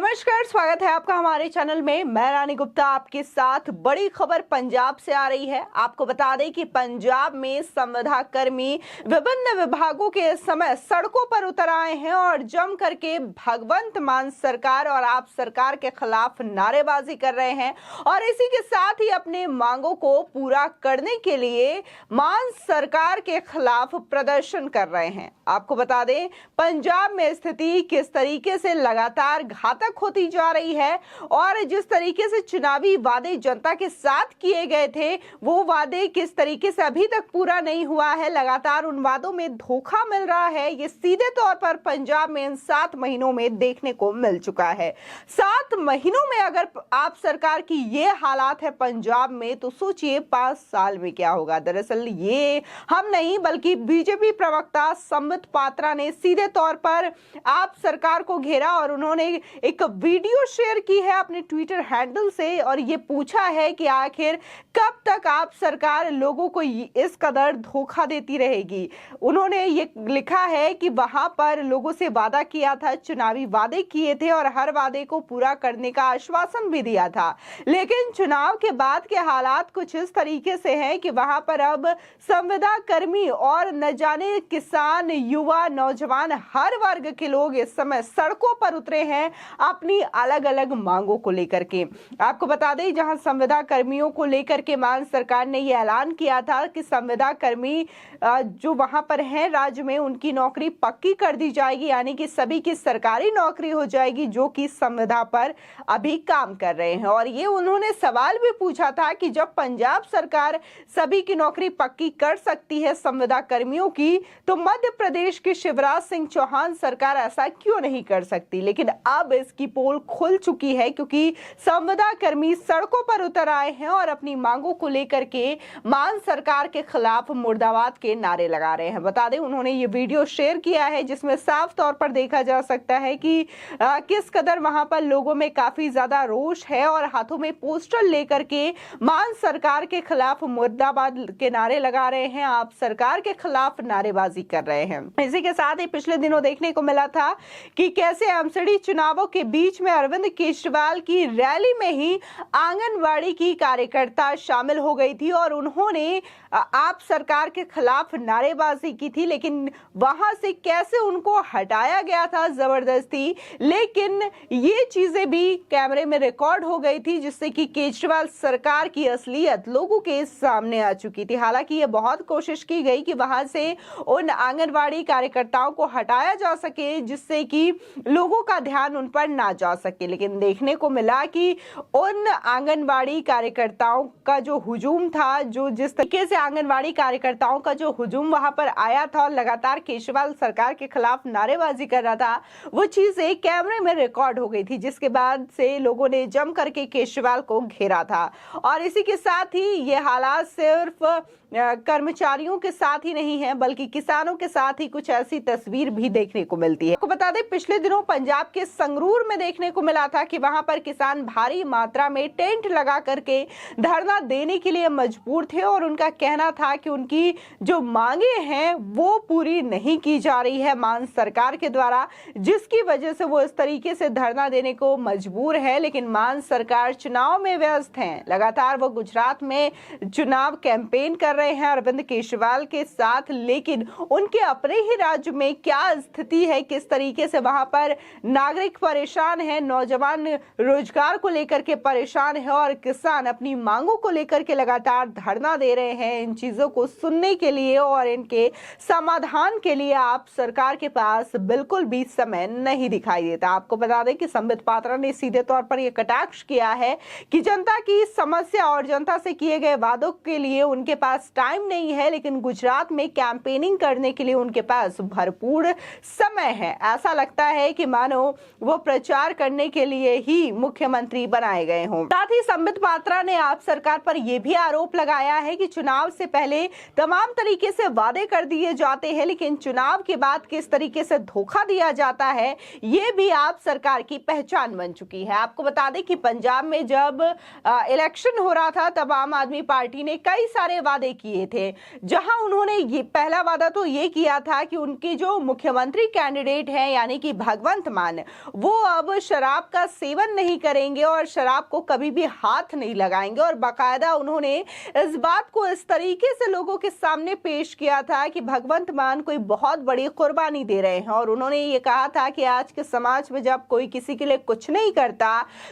नमस्कार, स्वागत है आपका हमारे चैनल में। मैं रानी गुप्ता आपके साथ। बड़ी खबर पंजाब से आ रही है। आपको बता दें कि पंजाब में संविदा कर्मी विभिन्न विभागों के समय सड़कों पर उतर आए हैं और जम करके भगवंत मान सरकार और आप सरकार के खिलाफ नारेबाजी कर रहे हैं और इसी के साथ ही अपने मांगों को पूरा करने के लिए मान सरकार के खिलाफ प्रदर्शन कर रहे हैं। आपको बता दें पंजाब में स्थिति किस तरीके से लगातार घातक होती जा रही है और जिस तरीके से चुनावी वादे जनता के साथ किए गए थे वो वादे किस तरीके से अभी तक पूरा नहीं हुआ है। लगातार उन वादों में धोखा मिल रहा है। ये सीधे तौर पर पंजाब में इन 7 महीनों में देखने को मिल चुका है। 7 महीनों में अगर आप सरकार की ये हालात है पंजाब में तो सोचिए 5 साल में क्या होगा। दरअसल ये हम नहीं बल्कि बीजेपी प्रवक्ता संबित पात्रा ने सीधे तौर पर आप सरकार को घेरा और उन्होंने एक वीडियो शेयर की है अपने ट्विटर हैंडल से और ये पूछा है कि आखिर कब तक आप सरकार लोगों को इस कदर धोखा देती रहेगी। उन्होंने ये लिखा है कि वहां पर लोगों से वादा किया था, चुनावी वादे किए थे और हर वादे को पूरा करने का आश्वासन भी दिया था, लेकिन चुनाव के बाद के हालात कुछ इस तरीके से हैं कि वहां पर अब संविदा कर्मी और न जाने किसान, युवा, नौजवान, हर वर्ग के लोग इस समय सड़कों पर उतरे हैं अपनी अलग अलग मांगों को लेकर के। आपको बता दें जहां संविदा कर्मियों को लेकर के मान सरकार ने यह ऐलान किया था कि संविदा कर्मी जो वहां पर हैं राज्य में उनकी नौकरी पक्की कर दी जाएगी, यानी कि सभी की सरकारी नौकरी हो जाएगी जो कि संविदा पर अभी काम कर रहे हैं। और ये उन्होंने सवाल भी पूछा था कि जब पंजाब सरकार सभी की नौकरी पक्की कर सकती है संविदा कर्मियों की, तो मध्य प्रदेश की शिवराज सिंह चौहान सरकार ऐसा क्यों नहीं कर सकती। लेकिन अब इसकी पोल खुल चुकी है क्योंकि संविदा कर्मी सड़कों पर उतर आए हैं और अपनी मांगों को लेकर के मान सरकार के खिलाफ मुर्दाबाद के नारे लगा रहे हैं। बता दें उन्होंने ये वीडियो शेयर किया है जिसमें साफ तौर पर देखा जा सकता है कि किस कदर वहां पर लोगों में काफी ज्यादा रोष है और हाथों में पोस्टर लेकर के मान सरकार के खिलाफ मुर्दाबाद के नारे लगा रहे हैं, आप सरकार के खिलाफ नारेबाजी कर रहे हैं। इसी के साथ ही पिछले दिनों देखने को मिला था कि कैसे एमसीडी चुनावों के बीच में अरविंद केजरीवाल की रैली में ही आंगनवाड़ी की कार्यकर्ता शामिल हो गई थी और उन्होंने आप सरकार के खिलाफ नारेबाजी की थी, लेकिन वहां से कैसे उनको हटाया गया था जबरदस्ती, लेकिन ये चीजें भी कैमरे में रिकॉर्ड हो गई थी जिससे कि केजरीवाल सरकार की असलियत लोगों के सामने आ चुकी थी। हालांकि ये बहुत कोशिश की गई कि वहां से उन आंगनवाड़ी कार्यकर्ताओं को हटाया जा सके जिससे कि लोगों का ध्यान उन पर ना जा सके, लेकिन देखने को मिला कि उन आंगनवाड़ी कार्यकर्ताओं का जो हुजूम था, जो जिस तरीके से आंगनवाड़ी कार्यकर्ताओं का जो हुजूम वहां पर आया था और लगातार केजरीवाल सरकार के खिलाफ नारेबाजी कर रहा था, वो चीजें कैमरे में रिकॉर्ड हो गई थी जिसके बाद से लोगों ने जम करके केजरीवाल को घेरा था। और इसी के साथ ही ये हालात सिर्फ कर्मचारियों के साथ ही नहीं है बल्कि किसानों के साथ ही कुछ ऐसी तस्वीर भी देखने को मिलती है। आपको बता दें पिछले दिनों पंजाब के संगरूर में देखने को मिला था कि वहां पर किसान भारी मात्रा में टेंट लगा करके धरना देने के लिए मजबूर थे और उनका कहना था कि उनकी जो मांगे हैं वो पूरी नहीं की जा रही है मान सरकार के द्वारा, जिसकी वजह से वो इस तरीके से धरना देने को मजबूर है। लेकिन मान सरकार चुनाव में व्यस्त है, लगातार वो गुजरात में चुनाव कैंपेन कर रहे हैं अरविंद केजरीवाल के साथ, लेकिन उनके अपने ही राज्य में क्या स्थिति है, किस तरीके से वहां पर नागरिक परेशान है, नौजवान रोजगार को लेकर के परेशान है और किसान अपनी मांगों को लेकर के लगातार धरना दे रहे हैं। इन चीजों को सुनने के लिए और इनके समाधान के लिए आप सरकार के पास बिल्कुल भी समय नहीं दिखाई देता। आपको बता दें कि संबित पात्रा ने सीधे तौर पर यह कटाक्ष किया है कि जनता की समस्या और जनता से किए गए वादों के लिए उनके पास टाइम नहीं है, लेकिन गुजरात में कैंपेनिंग करने के लिए उनके पास भरपूर समय है। ऐसा लगता है कि मानो वो प्रचार करने के लिए ही मुख्यमंत्री बनाए गए हों। साथ ही संबित पात्रा ने आप सरकार पर यह भी आरोप लगाया है कि चुनाव से पहले तमाम तरीके से वादे कर दिए जाते हैं, लेकिन चुनाव के बाद किस तरीके से धोखा दिया जाता है ये भी आप सरकार की पहचान बन चुकी है। आपको बता दें कि पंजाब में जब इलेक्शन हो रहा था तब आम आदमी पार्टी ने कई सारे वादे किए थे, जहां उन्होंने ये पहला वादा तो ये किया था कि उनके जो मुख्यमंत्री कैंडिडेट हैं यानी कि भगवंत मान, वो अब शराब का सेवन नहीं करेंगे और शराब को कभी भी हाथ नहीं लगाएंगे। और बाकायदा उन्होंने इस बात को इस तरीके से लोगों के सामने पेश किया था कि भगवंत मान कोई बहुत बड़ी कुर्बानी दे रहे हैं। और उन्होंने ये कहा था कि आज के समाज में जब कोई किसी के लिए कुछ नहीं करता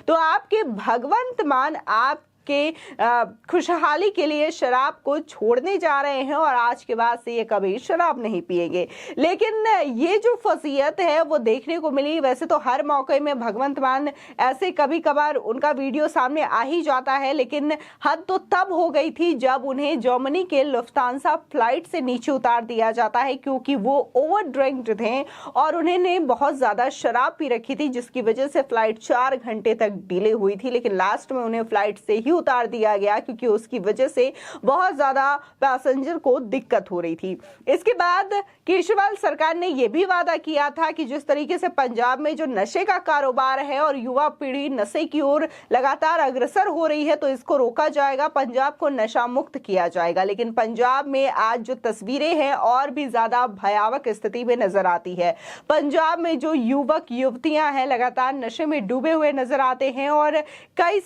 तो आपके भगवंत मान आप के खुशहाली के लिए शराब को छोड़ने जा रहे हैं और आज के बाद से ये कभी शराब नहीं पिएंगे। लेकिन ये जो फजीयत है वो देखने को मिली। वैसे तो हर मौके में भगवंत मान ऐसे कभी कभार उनका वीडियो सामने आ ही जाता है, लेकिन हद तो तब हो गई थी जब उन्हें जर्मनी के लुफ्तांसा फ्लाइट से नीचे उतार दिया जाता है, क्योंकि वो ओवर ड्रिंक्ड थे और उन्होंने बहुत ज्यादा शराब पी रखी थी, जिसकी वजह से फ्लाइट 4 घंटे तक डिले हुई थी। लेकिन लास्ट में उन्हें फ्लाइट से ही उतार दिया गया क्योंकि उसकी वजह से बहुत ज्यादा पैसेंजर को दिक्कत हो रही थी। इसके बाद केजरीवाल सरकार ने यह भी वादा किया था कि जिस तरीके से पंजाब में जो नशे का कारोबार है और युवा पीढ़ी नशे की ओर लगातार अग्रसर हो रही है तो इसको रोका जाएगा, पंजाब को नशा मुक्त किया जाएगा। लेकिन पंजाब में आज जो तस्वीरें हैं और भी ज्यादा भयावह स्थिति में नजर आती है। पंजाब में जो युवक युवतियां हैं लगातार नशे में डूबे हुए नजर आते हैं और कई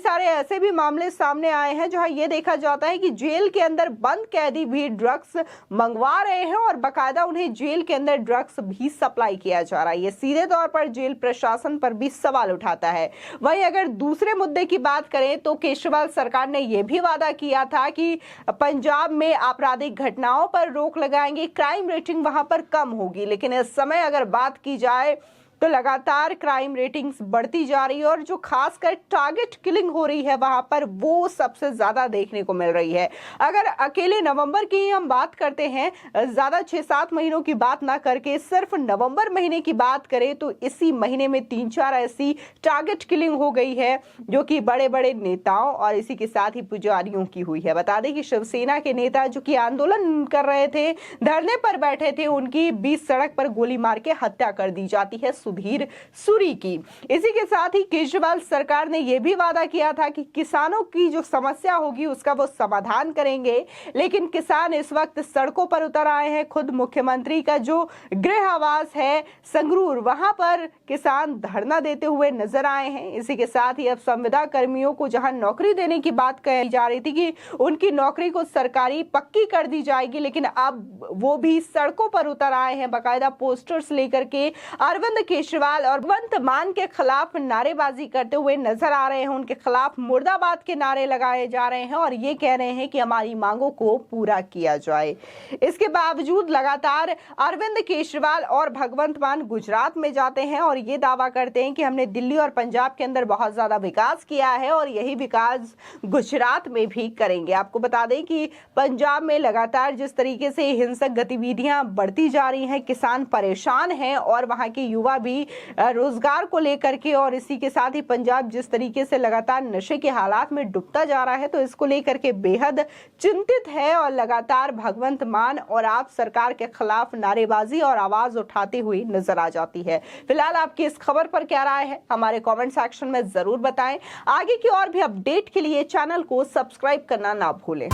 सारे ऐसे भी मामले सामने आए हैं जहां यह देखा जाता है कि जेल के अंदर बंद कैदी भी ड्रग्स मंगवा रहे हैं और बाकायदा उन्हें जेल के अंदर ड्रग्स भी सप्लाई किया जा रहा है। ये सीधे तौर पर जेल प्रशासन पर भी सवाल उठाता है। वहीं अगर दूसरे मुद्दे की बात करें तो केजरीवाल सरकार ने यह भी वादा किया था कि पंजाब में आपराधिक घटनाओं पर रोक लगाएंगे, क्राइम रेटिंग वहां पर कम होगी। लेकिन इस समय अगर बात की जाए तो लगातार क्राइम रेटिंग्स बढ़ती जा रही है और जो खासकर टारगेट किलिंग हो रही है वहां पर वो सबसे ज्यादा देखने को मिल रही है। अगर अकेले नवंबर की हम बात करते हैं, ज्यादा 6-7 महीनों की बात ना करके सिर्फ नवंबर महीने की बात करें तो इसी महीने में 3-4 ऐसी टारगेट किलिंग हो गई है जो कि बड़े बड़े नेताओं और इसी के साथ ही पुजारियों की हुई है। बता दें कि शिवसेना के नेता जो कि आंदोलन कर रहे थे, धरने पर बैठे थे, उनकी बीच सड़क पर गोली मार के हत्या कर दी जाती है सुधीर सूरी की। इसी के साथ ही केजरीवाल सरकार ने यह भी वादा किया था कि किसानों की जो समस्या होगी उसका वो समाधान करेंगे। लेकिन किसान इस वक्त सड़कों पर उतर आए हैं। खुद मुख्यमंत्री का जो गृह आवास है संगरूर, वहां पर किसान धरना देते हुए नजर आए हैं। इसी के साथ ही अब संविदा कर्मियों को जहां नौकरी देने की बात कही जा रही थी कि उनकी नौकरी को सरकारी पक्की कर दी जाएगी, लेकिन अब वो भी सड़कों पर उतर आए हैं, बाकायदा पोस्टर्स लेकर के अरविंद केजरीवाल और भगवंत मान के खिलाफ नारेबाजी करते हुए नजर आ रहे हैं। उनके खिलाफ मुर्दाबाद के नारे लगाए जा रहे हैं और ये कह रहे हैं कि हमारी मांगों को पूरा किया जाए। इसके बावजूद लगातार अरविंद केजरीवाल और भगवंत मान गुजरात में जाते हैं और ये दावा करते हैं कि हमने दिल्ली और पंजाब के अंदर बहुत ज्यादा विकास किया है और यही विकास गुजरात में भी करेंगे। आपको बता दें कि पंजाब में लगातार जिस तरीके से हिंसक गतिविधियां बढ़ती जा रही हैं, किसान परेशान हैं और वहां के युवा भी रोजगार को लेकर के और इसी के साथ ही पंजाब जिस तरीके से लगातार नशे के हालात में डूबता जा रहा है तो इसको लेकर के बेहद चिंतित है और लगातार भगवंत मान और आप सरकार के खिलाफ नारेबाजी और आवाज उठाती हुई नजर आ जाती है। फिलहाल आपकी इस खबर पर क्या राय है हमारे कमेंट सेक्शन में जरूर बताएं। आगे की और भी अपडेट के लिए चैनल को सब्सक्राइब करना ना भूलें।